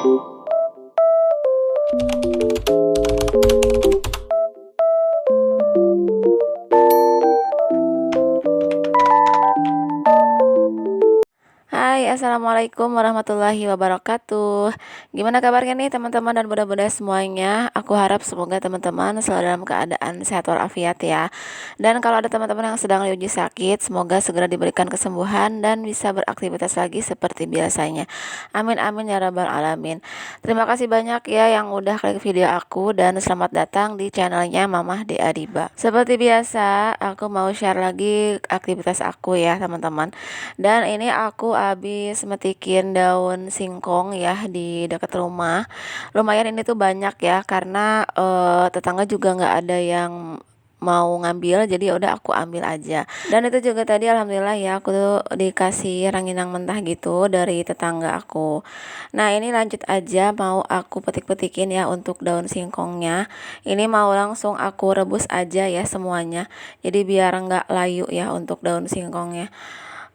Hai, assalamualaikum warahmatullahi wabarakatuh. Gimana kabarnya nih teman-teman dan bunda-bunda semuanya? Aku harap semoga teman-teman selalu dalam keadaan sehat walafiat ya. Dan kalau ada teman-teman yang sedang diuji sakit, semoga segera diberikan kesembuhan dan bisa beraktivitas lagi seperti biasanya. Amin amin ya rabbal alamin. Terima kasih banyak ya yang udah klik video aku dan selamat datang di channelnya Mamah De Adiba. Seperti biasa, aku mau share lagi aktivitas aku ya teman-teman. Dan ini aku habis metikin daun singkong ya di dekat rumah. Lumayan ini tuh banyak ya karena tetangga juga nggak ada yang mau ngambil, jadi ya udah aku ambil aja. Dan itu juga tadi alhamdulillah ya aku tuh dikasih ranginang mentah gitu dari tetangga aku. Nah ini lanjut aja mau aku petik-petikin ya untuk daun singkongnya. Ini mau langsung aku rebus aja ya semuanya, jadi biar nggak layu ya untuk daun singkongnya.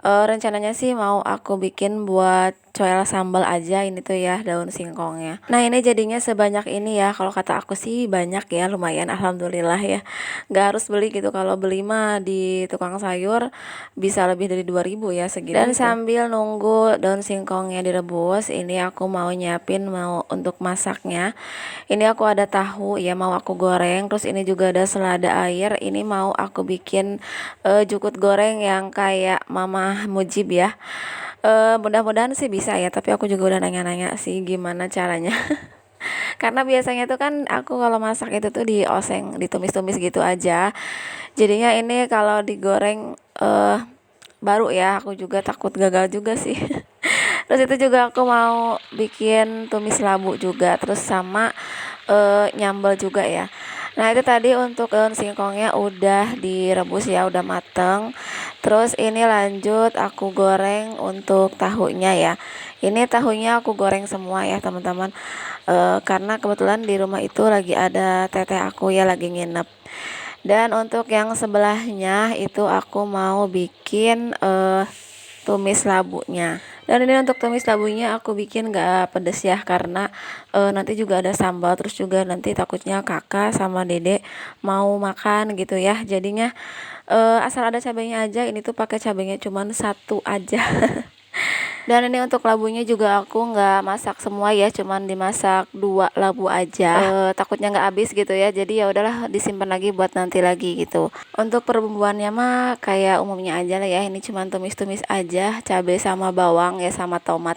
Rencananya sih mau aku bikin buat coel sambal aja ini tuh ya daun singkongnya. Nah ini jadinya sebanyak ini ya, kalau kata aku sih banyak ya, lumayan alhamdulillah ya. Gak harus beli gitu, kalau beli mah di tukang sayur bisa lebih dari 2000 ya segitu. Dan sambil nunggu daun singkongnya direbus, ini aku mau nyiapin mau untuk masaknya. Ini aku ada tahu ya mau aku goreng, terus ini juga ada selada air. Ini mau aku bikin jukut goreng yang kayak Mama Mujib ya. Mudah-mudahan sih bisa ya, tapi aku juga udah nanya-nanya sih gimana caranya. Karena biasanya tuh kan aku kalau masak itu tuh dioseng, ditumis-tumis gitu aja. Jadinya ini kalau digoreng baru ya, aku juga takut gagal juga sih. Terus itu juga aku mau bikin tumis labu juga, terus sama nyambel juga ya. Nah itu tadi untuk daun singkongnya udah direbus ya, udah mateng. Terus ini lanjut aku goreng untuk tahunya ya. Ini tahunya aku goreng semua ya teman-teman. Karena kebetulan di rumah itu lagi ada teteh aku ya lagi nginep. Dan untuk yang sebelahnya itu aku mau bikin tumis labunya. Dan ini untuk tumis labunya aku bikin gak pedes ya, karena nanti juga ada sambal, terus juga nanti takutnya kakak sama dede mau makan gitu ya. Jadinya asal ada cabenya aja, ini tuh pakai cabenya cuman satu aja. Dan ini untuk labunya juga aku nggak masak semua ya, cuman dimasak 2 labu aja. Takutnya nggak habis gitu ya, jadi ya udahlah disimpan lagi buat nanti lagi gitu. Untuk perbumbuannya mah kayak umumnya aja lah ya, ini cuman tumis-tumis aja, cabai sama bawang ya sama tomat.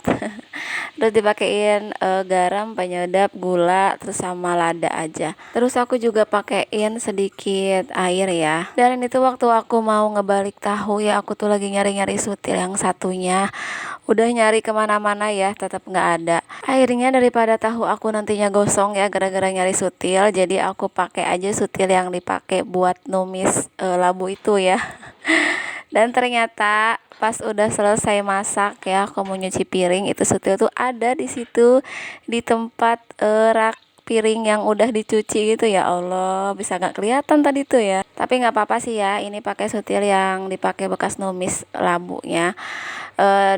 Terus dipakein garam, penyedap, gula, terus sama lada aja. Terus aku juga pakein sedikit air ya. Dan ini tuh waktu aku mau ngebalik tahu ya, aku tuh lagi nyari-nyari sutil yang satunya. Udah nyari kemana-mana ya, tetap nggak ada. Akhirnya daripada tahu aku nantinya gosong ya gara-gara nyari sutil, jadi aku pakai aja sutil yang dipakai buat numis labu itu ya. Dan ternyata pas udah selesai masak ya, aku mau nyuci piring, itu sutil tuh ada di situ di tempat rak piring yang udah dicuci gitu. Ya Allah, bisa nggak kelihatan tadi tuh ya. Tapi nggak apa-apa sih ya, ini pakai sutil yang dipakai bekas numis labunya.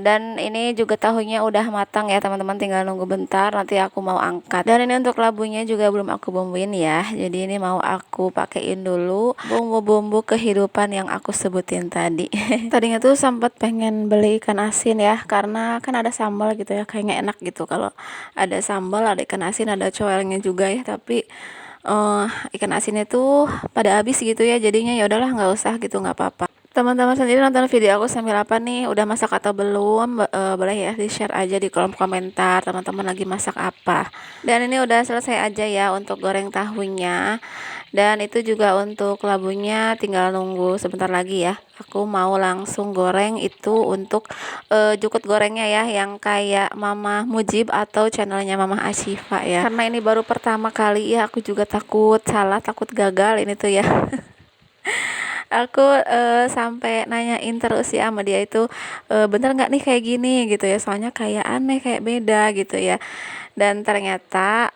Dan ini juga tahunya udah matang ya teman-teman, tinggal nunggu bentar nanti aku mau angkat. Dan ini untuk labunya juga belum aku bumbuin ya, jadi ini mau aku pakein dulu bumbu-bumbu kehidupan yang aku sebutin tadi. Tadinya tuh sempat pengen beli ikan asin ya, karena kan ada sambal gitu ya, kayaknya enak gitu kalau ada sambal, ada ikan asin, ada coelnya juga ya. Tapi ikan asinnya tuh pada habis gitu ya, jadinya ya udahlah nggak usah gitu, nggak apa-apa. Teman-teman sendiri nonton video aku sambil apa nih? Udah masak atau belum? Boleh ya di share aja di kolom komentar teman-teman lagi masak apa. Dan ini udah selesai aja ya untuk goreng tahunya. Dan itu juga untuk labunya tinggal nunggu sebentar lagi ya. Aku mau langsung goreng itu untuk jukut gorengnya ya, yang kayak Mama Mujib atau channelnya Mama Ashifa ya. Karena ini baru pertama kali ya, aku juga takut salah, takut gagal ini tuh ya. Aku sampai nanyain terus ya sama dia itu, bener nggak nih kayak gini gitu ya, soalnya kayak aneh, kayak beda gitu ya. Dan ternyata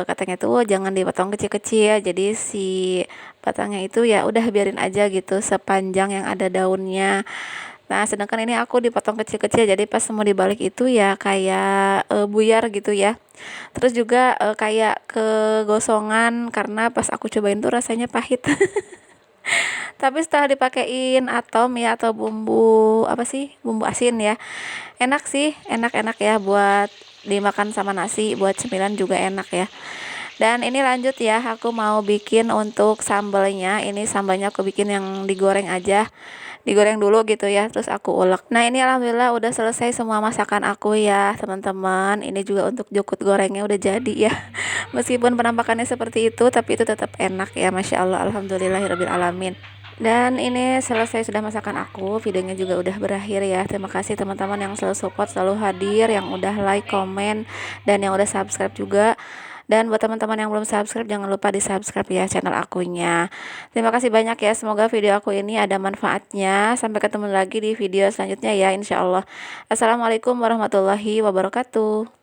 katanya tuh jangan dipotong kecil-kecil, jadi si batangnya itu ya udah biarin aja gitu sepanjang yang ada daunnya. Nah, sedangkan ini aku dipotong kecil-kecil, jadi pas mau dibalik itu ya kayak buyar gitu ya. Terus juga kayak kegosongan karena pas aku cobain tuh rasanya pahit. Tapi setelah dipakein atom ya atau bumbu apa sih? Bumbu asin ya. Enak sih, enak-enak ya buat dimakan sama nasi, buat cemilan juga enak ya. Dan ini lanjut ya, aku mau bikin untuk sambalnya. Ini sambalnya aku bikin yang digoreng aja. Digoreng dulu gitu ya, terus aku ulek. Nah, ini alhamdulillah udah selesai semua masakan aku ya, teman-teman. Ini juga untuk jukut gorengnya udah jadi ya. Meskipun penampakannya seperti itu, tapi itu tetap enak ya, Masya Allah, alhamdulillahirabbil alamin. Dan ini selesai sudah masakan aku, videonya juga udah berakhir ya. Terima kasih teman-teman yang selalu support, selalu hadir, yang udah like, komen, dan yang udah subscribe juga. Dan buat teman-teman yang belum subscribe, jangan lupa di subscribe ya channel akunya. Terima kasih banyak ya, semoga video aku ini ada manfaatnya. Sampai ketemu lagi di video selanjutnya ya, insya Allah. Assalamualaikum warahmatullahi wabarakatuh.